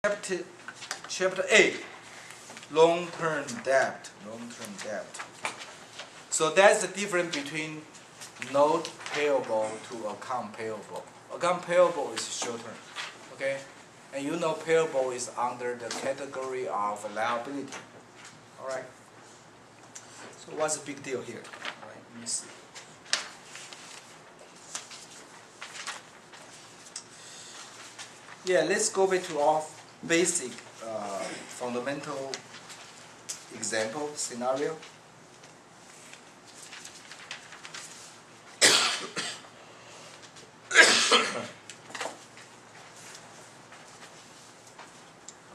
Chapter 8, long-term debt. Long-term debt. So that's the difference between note payable to account payable. Account payable is short-term, okay? And you know payable is under the category of liability. All right. So what's the big deal here? All right, let me see. Yeah, let's go back to our basic fundamental example scenario.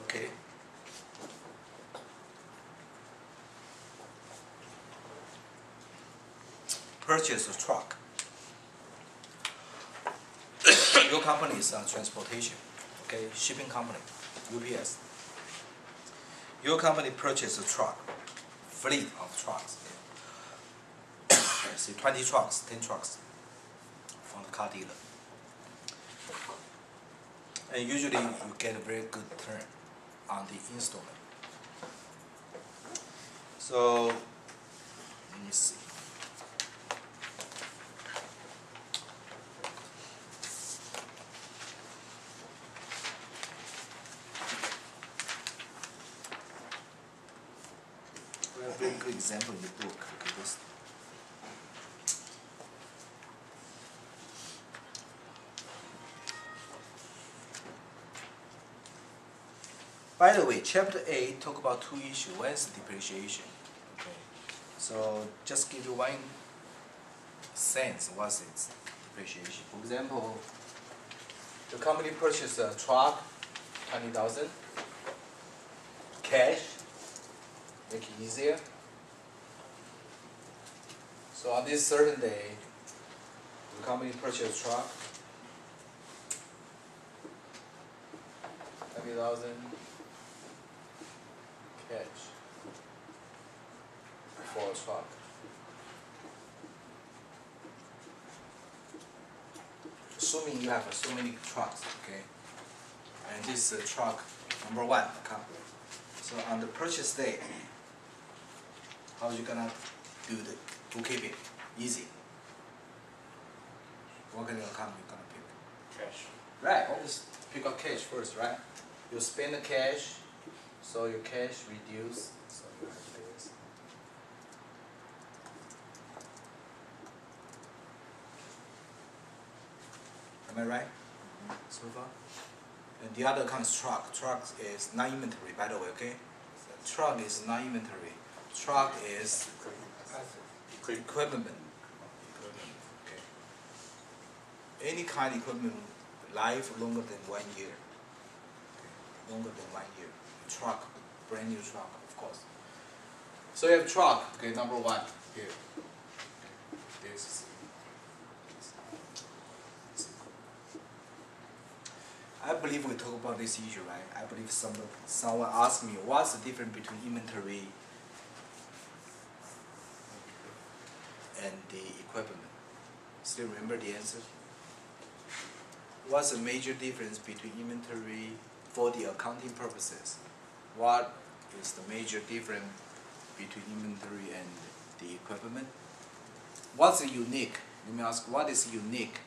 Okay. Purchase a truck. Your company is transportation, okay, shipping company, UPS. Your company purchased a truck, fleet of trucks. Say 20 trucks, 10 trucks from the car dealer. And usually you get a very good return on the installment. So let me see. We have a very good example in the book. Okay, this. By the way, chapter 8 talk about two issues. One is depreciation. Okay. So just give you one sense what's its depreciation. For example, the company purchased a truck, 20,000, cash, make it easier. So on this certain day, the company purchased a truck, 20,000, cash for a truck. Assuming you have so many trucks, okay, and this is truck number 1 account. So on the purchase day, how are you gonna do the bookkeeping? Easy. What kind of account you gonna pick? Cash. Right, always pick up cash first, right? You spend the cash, so your cash reduce. So you have this. Am I right? So far? And the other account is truck. Truck is not inventory, by the way, okay? Truck is not inventory. Truck is equipment. Okay. Any kind of equipment life longer than 1 year. Okay. Longer than 1 year. Truck, brand new truck, of course. So you have truck, okay, number 1 here. This. I believe we talk about this issue, right? I believe someone asked me what's the difference between inventory and the equipment. Still remember the answer? What's the major difference between inventory for the accounting purposes? What is the major difference between inventory and the equipment? What's unique? Let me ask, what is unique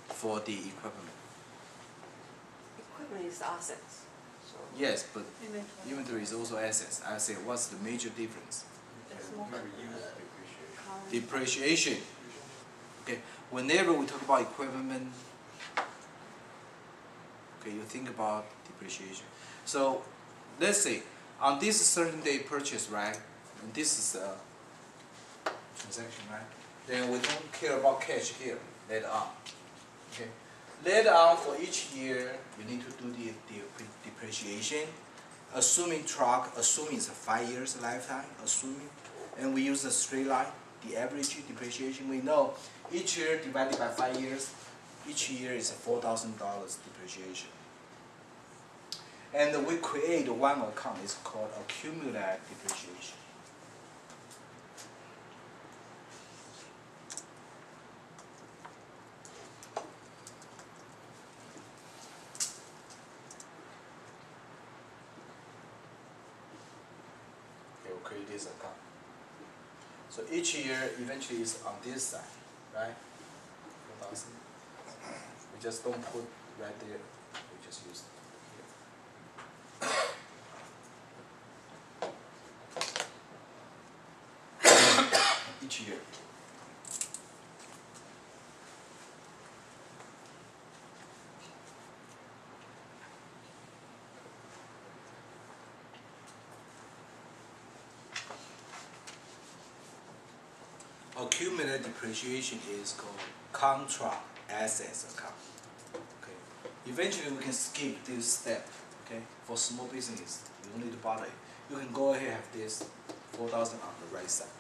for the equipment? Equipment is assets. So Yes, but inventory is also assets. I say, what's the major difference? it's more Depreciation. Okay, whenever we talk about equipment, okay, you think about depreciation. So let's say on this certain day purchase, right? And this is a transaction, right? Then we don't care about cash here later on. Okay. Later on, for each year, you need to do the depreciation. Assuming truck, assuming it's a 5 years lifetime, assuming, and we use a straight line, the average depreciation. We know each year divided by 5 years, each year is $4,000 depreciation. And we create one account, it's called accumulated depreciation. create this account. So each year eventually is on this side, right? 4,000. We just don't put right there. We just use here. Each year. Accumulated depreciation is called contra assets account. Okay. Eventually we can skip this step. Okay. For small business, you don't need to bother it. You can go ahead and have this 4,000 on the right side.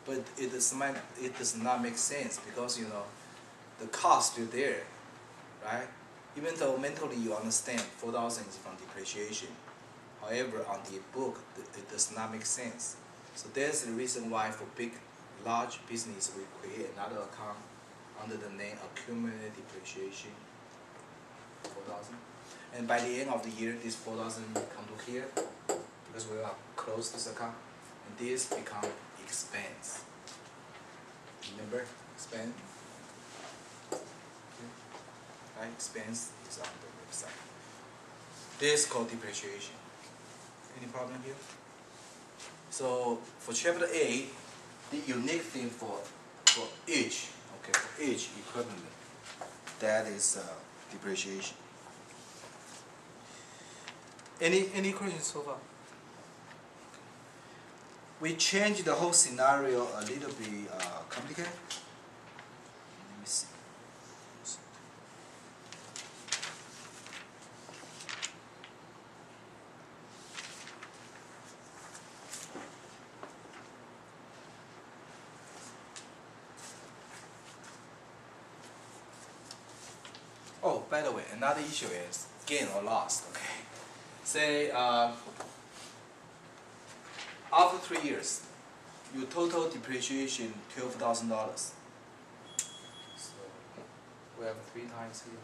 But it does not make sense because the cost still there, right? Even though mentally you understand 4,000 is from depreciation, however on the book it does not make sense. So that's the reason why for large business we create another account under the name accumulated depreciation 4,000. And by the end of the year, this 4,000 come to here because we will close this account, and this become expense. Remember, expense. Okay. Right, expense is on the website. This is called depreciation. Any problem here? So for chapter 8, the unique thing for each, okay, for each equipment, that is depreciation. Any questions so far? We changed the whole scenario a little bit complicated. Let me see. Oh, by the way, another issue is gain or loss. Okay, say after 3 years, your total depreciation $12,000. So we have 3 times here.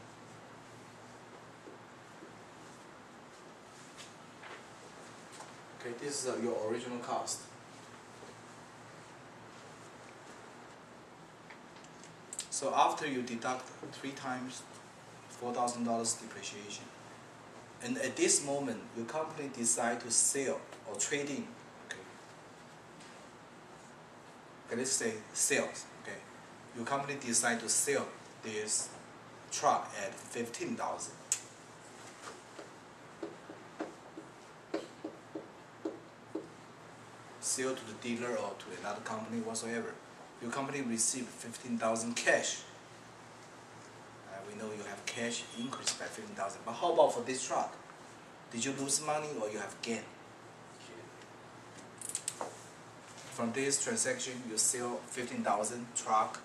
Okay, this is your original cost. So after you deduct 3 times $4,000 depreciation, and at this moment your company decide to sell or trade in. Okay, let's say sales. Okay, your company decide to sell this truck at 15,000. Sell to the dealer or to another company whatsoever. Your company receive 15,000 cash. We know you have cash increased by 15,000. But how about for this truck? Did you lose money or you have gain? From this transaction, you sell 15,000 truck.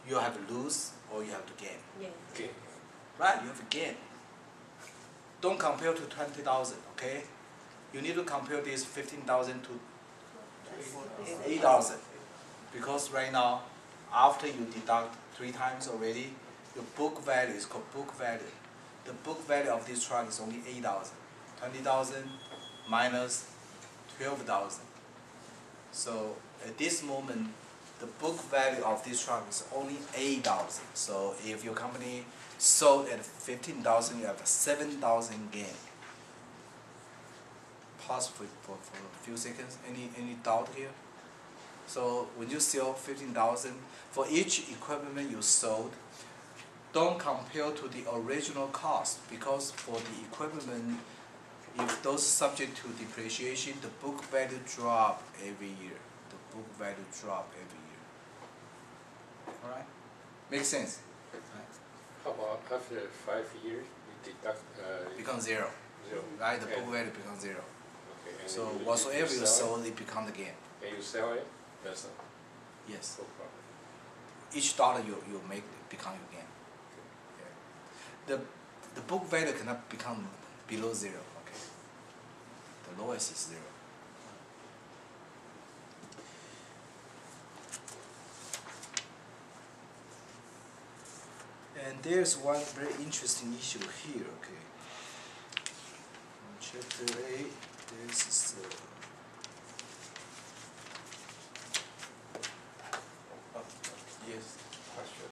You have to lose or you have to gain. Yeah. Right? You have to gain. Don't compare to 20,000. Okay? You need to compare this 15,000 to 8,000. Because right now, after you deduct 3 times already, your book value is called book value. The book value of this truck is only 8,000. 20,000 minus 12,000. So at this moment, the book value of this truck is only 8,000. So if your company sold at 15,000, you have a 7,000 gain. Pause for a few seconds. Any doubt here? So when you sell 15,000, for each equipment you sold, don't compare to the original cost, because for the equipment, if those subject to depreciation, the book value drop every year. The book value drop every year. Alright? Makes sense? Right? How about after 5 years, you deduct Become zero. zero? Right? The book value becomes zero. Okay. And So you, whatsoever you sell sold, it becomes the gain. it, and you sell it, that's Yes. no problem. Each dollar you make become your gain. Yeah. The book value cannot become below zero. Okay. The lowest is zero. And there's one very interesting issue here. Okay. On chapter 8.